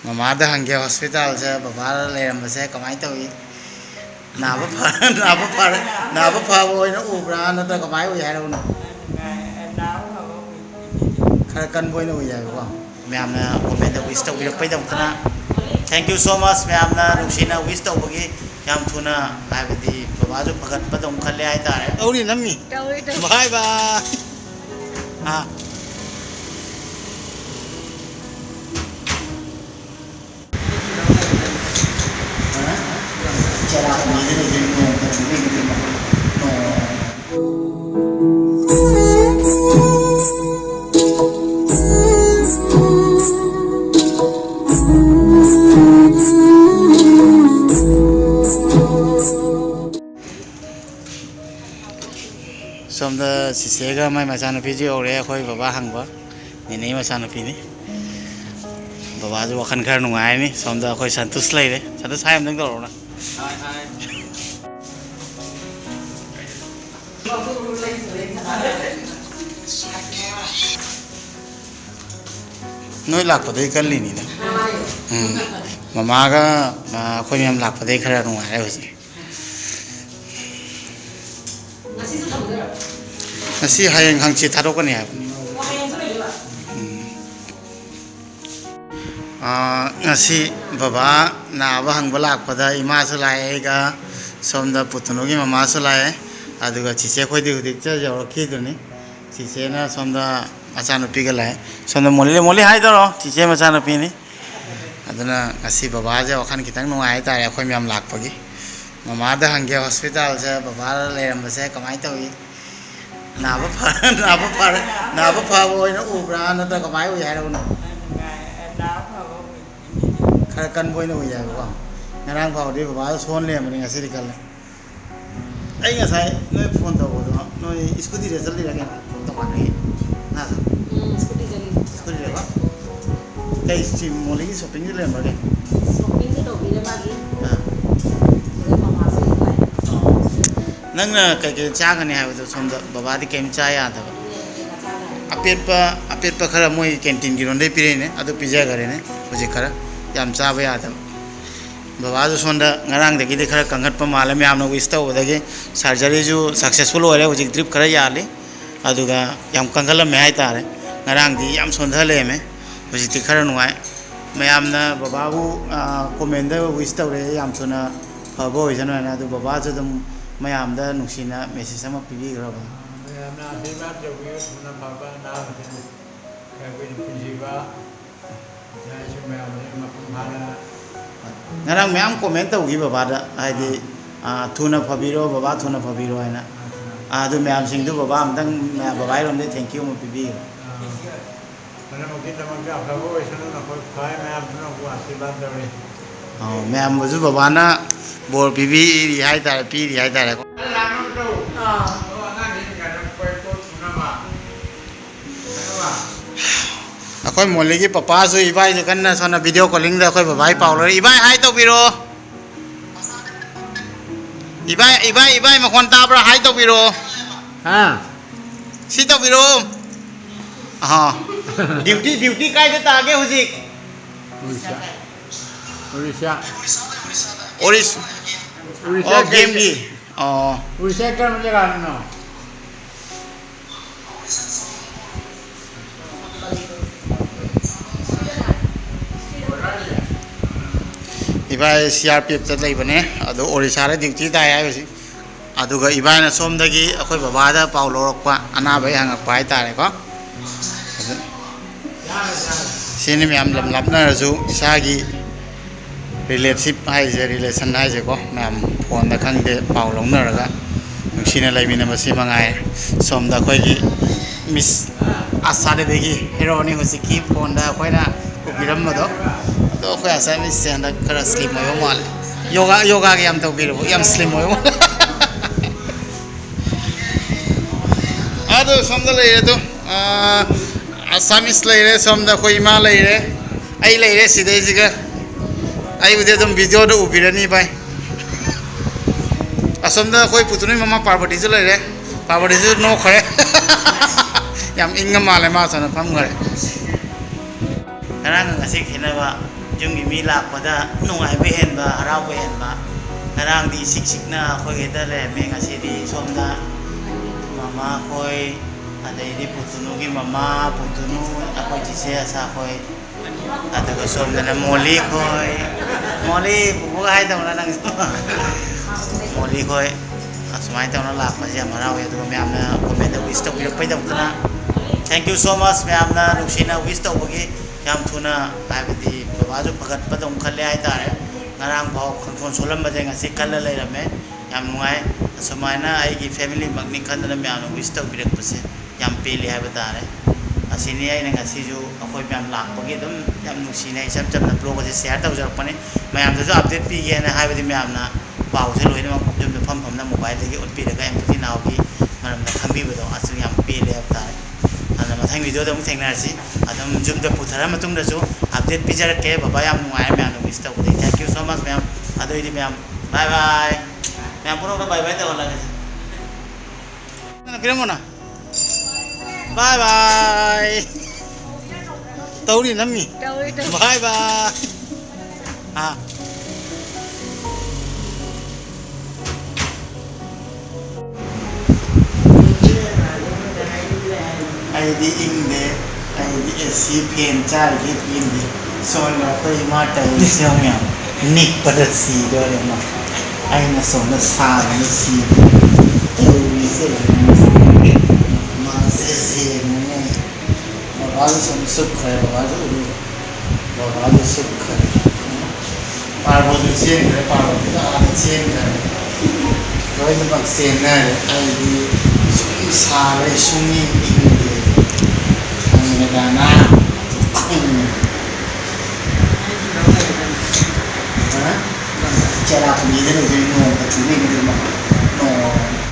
ꯃꯃꯥꯗ ꯍꯪꯒꯦ ꯍꯣꯁꯄꯤꯇꯥꯜꯁꯦ ꯕꯕꯥ ꯂꯩꯔꯝꯕꯁꯦ ꯀꯃꯥꯏꯅ ꯇꯧꯏ ꯅꯥꯕ ꯐꯕ ꯑꯣꯏꯅ ꯎꯕ꯭ꯔꯥ ꯅꯠꯇ꯭ꯔꯒ ꯀꯃꯥꯏꯅ ꯎꯏ ꯍꯥꯏꯔꯛꯎꯅꯣ खर कन्ब उजाबको मैमना कमेंट विश तौरपदमतना थैंक यू सो मच मैमना नुसीना विश तौबगी याम थुना हाइबदी बाबाजु फगतपदम खले हाय तारे तौरी नमी बाय बाय हां चला नीचे सोमदा सिसेगा माय मचानुपी जी औरे अखोय बाबा हंगबा नेने मचानुपी नि बाबा जो वखन खर नुंगाय नि सोमदा अखोय संतोष लैरे संतोष हाय हमदंग दौरना हाय हाय नोय लाखपदे कल्ली नि ना ममागा अखोय मैम लाखपदे खर नुंगाय होजि नसी हायंग हांगची थारोकनी हाय नसी बाबा नाबा हंगबा लाखपदा इमासु लायेगा सोमदा पुतुनुगी ममासु लाये अदुगा चिचे खोयदि हुदिक च जवरखिदुनी चिचेना सोमदा मचानुपीगा लाये सोमदा मोली हाय दरो चिचे मचानुपीनी अदुना नसी बाबा जे वखन खितंग नुंगाय तारे अखोय मैम लाखपगी ममादा हंगे हॉस्पिटल से बाबा लेरंबसे कमाय तौई नाबा फबा ओइना उब्रा नत्रा कमाय उइ हायरउनो खर कन्ब ओइना उइ जाबको ngरang फाउदि बाबा सोन लेमनि ngasi कल ai ngasai noi phone tawdo noi scooty re chali ra ke tokan ni na scooty re ba kai sim moli shopping le ma ke shopping ke do bi le ma gi नंगना कई चागने है बाबा कई चा याद अपेट खर मोई canteen की रोंदे पीरेने पीजागरेने हजी खर याम चाब याद बाबा सोंद ngरंगदगी खर कंगट माले मैम विश तौबदगी सर्जरी सक्सेसफुल होरे हजी ड्रिप खर याली याम कंगलमे है तारे ngरंगदी याम सोंधलेमे हजी खर नुआय मैमना बाबू कमेंट विश तौरे याम सुना फब होइजनो बाबा मैमदा नुसीना मेसेज अमा पीबीग्रब मैमना आशीर्वाद जौबियो सुना बाबा ना कबि पिजिबा जायसु मैमने मफम भाला ngरang मैम कमेंट तौगी बाबादा हाइदि थुना फबीरो बाबा थुना फबीरो हैना आदु मैम सिंगदु बाबा अमतंग बाबा रोमदे थैंक यू म पीबी मैम मगे तमंग अफबो वैसनो नखो फाय मैम नो को आशीर्वाद दरे मैम बजु बाबाना बोर पीबी हाय तारे पीरी हाय तारे अखोय मोली की पप्पा जो इबाई जो कन्ना सोना वीडियो कॉलिंग दा अखोय बाबाई पावलो इबाई हाय तो बिरो इबाई मखोन ताब्रा हाय तो बिरो हां सी तो बिरो हां ड्यूटी काय दे तागे हुजिक ओरिसा गेम की ओरिसा कर मुझे गाना इबाई सीआरपीएफ चत लेबने अदो ओरिसा रे ड्यूटी दाय हायबसी अदुगा इबाईना सोमदगी अखोय बाबादा पाव लौरकपा अनाबै हंगकपा हाय तारे को सिनि मैम लपनारजु इसागी रिलेशनशिप हाइजे रिलेशन हाइजे को मैम फोन दा खंगदे पाव लौनरगा नुसीना लेमिनबसी मंगाय सोमदा अखोयगी मिस आसादेगी हेरोनी हुसिकी फोन दा अखोयना उबिरमदो तो अखोय आसा मिस सेंदा खरा स्लिम होयो माल योगा के याम तौबिरो याम स्लिम होयो आदो सोमदा लेरे तो आसामिस लेरे सोमदा अखोय इमा लेरे आई लेरे सिदेजिगा आई उदे तुम वीडियो दो उबिरनी भाई असमदा कोई पुतुनी ममा पार्वती जो लेरे पार्वती जो नो खरे याम इंग माले मा सन फम खरे ngasi khina ba ꯌꯨꯝꯒꯤ ꯃꯤ ꯂꯥꯛꯄꯗ ꯅꯨꯡꯉꯥꯏꯕ ꯍꯦꯟꯕ ꯍꯔꯥꯎꯕ ꯍꯦꯟꯕ ꯉꯔꯥꯡꯗꯤ ꯏꯁꯤꯛ ꯁꯤꯛꯅ ꯑꯩꯈꯣꯏꯒꯤꯗ ꯂꯩꯔꯝꯃꯦ ꯉꯁꯤꯗꯤ ꯁꯣꯝꯗ ꯃꯃꯥ ꯈꯣꯏ ꯑꯗꯩꯗꯤ ꯄꯨꯇꯨꯅꯨꯒꯤ ꯃꯃꯥ ꯄꯨꯇꯨꯅꯨ ꯑꯩꯈꯣꯏ ꯆꯤꯆꯦ ꯑꯁꯥ ꯈꯣꯏ ꯑꯗꯨꯒ ꯁꯣꯝꯗꯅ ꯃꯣꯂꯤ ꯈꯣꯏ ꯃꯣꯂꯤ ꯕꯨꯕꯣꯛ ꯍꯥꯏꯗꯧꯅ ꯅꯪ ꯃꯣꯂꯤ ꯈꯣꯏ ꯑꯁꯨꯃꯥꯏꯅ ꯇꯧꯅ ꯂꯥꯛꯄꯁꯦ ꯌꯥꯝ ꯍꯔꯥꯎꯋꯦ ꯑꯗꯨꯒ ꯃꯌꯥꯝꯅ ꯀꯣꯃꯦꯟꯗ ꯋꯤꯁ ꯇꯧꯕꯤꯔꯛꯄꯩꯗꯃꯛꯇꯅ ꯊꯦꯡꯛ ꯌꯨ ꯁꯣ ꯃꯁ ꯃꯌꯥꯝꯅ ꯅꯨꯡꯁꯤꯅ ꯋꯤꯁ ꯇꯧꯕꯒꯤ ꯌꯥꯝ ꯊꯨꯅ ꯍꯥꯏꯕꯗꯤ ꯕꯕꯥꯁꯨ ꯐꯒꯠꯄꯗꯧ ꯈꯜꯂꯦ ꯍꯥꯏꯇꯥꯔꯦ ꯉꯔꯥꯡ ꯐꯥꯎ ꯈꯪꯁꯣꯟ ꯁꯣꯜꯂꯝꯕꯁꯦ ꯉꯁꯤ ꯀꯜꯂ ꯂꯩꯔꯝꯃꯦ ꯌꯥꯝ ꯅꯨꯡꯉꯥꯏ ꯑꯁꯨꯃꯥꯏꯅ ꯑꯩꯒꯤ ꯐꯦꯃꯤꯂꯤꯃꯛꯅꯤ ꯈꯟꯗꯅ ꯃꯌꯥꯝꯅ ꯋꯤꯁ ꯇꯧꯕꯤꯔꯛꯄꯁꯦ ꯌꯥꯝ ꯄꯦꯜꯂꯤ ꯍꯥꯏꯕ ꯇꯥꯔꯦ ꯑꯁꯤꯅꯤ ꯑꯩꯅ ꯉꯁꯤꯁꯨ ꯑꯩꯈꯣꯏ ꯃꯌꯥꯝ ꯂꯥꯛꯄꯒꯤ ꯑꯗꯨꯝ ꯌꯥꯝ ꯅꯨꯡꯁꯤꯅ ꯏꯆꯝ ꯆꯝꯅ ꯕ꯭ꯂꯣꯒ ꯑꯁꯤ ꯁꯤꯌꯔ ꯇꯧꯖꯔꯛꯄꯅꯤ ꯃꯌꯥꯝꯗꯁꯨ ꯑꯞꯗꯦꯠ ꯄꯤꯒꯦꯅ ꯍꯥꯏꯕꯗꯤ ꯃꯌꯥꯝꯅ ꯄꯥꯎꯁꯦ ꯂꯣꯏꯅꯃꯛ ꯌꯨꯝꯗ ꯐꯝꯅ ꯃꯣꯕꯥꯏꯜꯗꯒꯤ ꯎꯠꯄꯤꯔꯒ ꯑꯦꯝꯄꯇꯤ ꯅꯥꯎꯒꯤ ꯃꯔꯝꯗ ꯈꯪꯕꯤꯕꯗꯣ ꯑꯁꯤ ꯌꯥꯝ ꯄꯦꯜꯂꯦ ꯍꯥꯏꯕ ꯇꯥꯔꯦ ꯑꯗꯨꯅ ꯃꯊꯪ ꯚꯤꯗꯤꯑꯣꯗ ꯑꯃꯨꯛ ꯊꯦꯡꯅꯔꯁꯤ ꯑꯗꯨꯝ ꯌꯨꯝꯗ ꯄꯨꯊꯔ ꯃꯇꯨꯡꯗꯁꯨ ꯑꯞꯗꯦꯠ ꯄꯤꯖꯔꯛꯀꯦ ꯕꯕꯥ ꯌꯥꯝ ꯅꯨꯡꯉꯥꯏꯔꯦ ꯃꯌꯥꯝꯅ ꯋꯤꯁ ꯇꯧꯕꯗꯒꯤ ꯊꯦꯡꯛ ꯌꯨ ꯁꯣ ꯃꯁ ꯃꯌꯥꯝ ꯑꯗꯨꯑꯣꯏꯗꯤ ꯃꯌꯥꯝ ꯕꯥꯏ ꯕꯥꯏ ꯃꯌꯥꯝ ꯄꯨꯝꯅꯃꯛꯇ ꯕꯥꯏ ꯕꯥꯏ ꯇꯧꯍꯜꯂꯒꯦ ꯄꯤꯔꯝꯃꯣꯅ ꯕꯥꯏ ꯕꯥꯏ tấu đi nắm nhỉ bye bye ai đi in để ai đi AC pen cha đi in đi son là tôi mà tàu đi xem nhỉ nick bắt được xì đó đấy mà ai là son là xa nó xì tàu đi xem mà sẽ xem này बाबा जो सुख है बाबा जो सुख है Parvati chain है पार्वती का आने chain है कोई तो बग चेन है आई सुनी सारे सुनी इंगे हमें गाना चला अपनी इधर उधर नो पचुने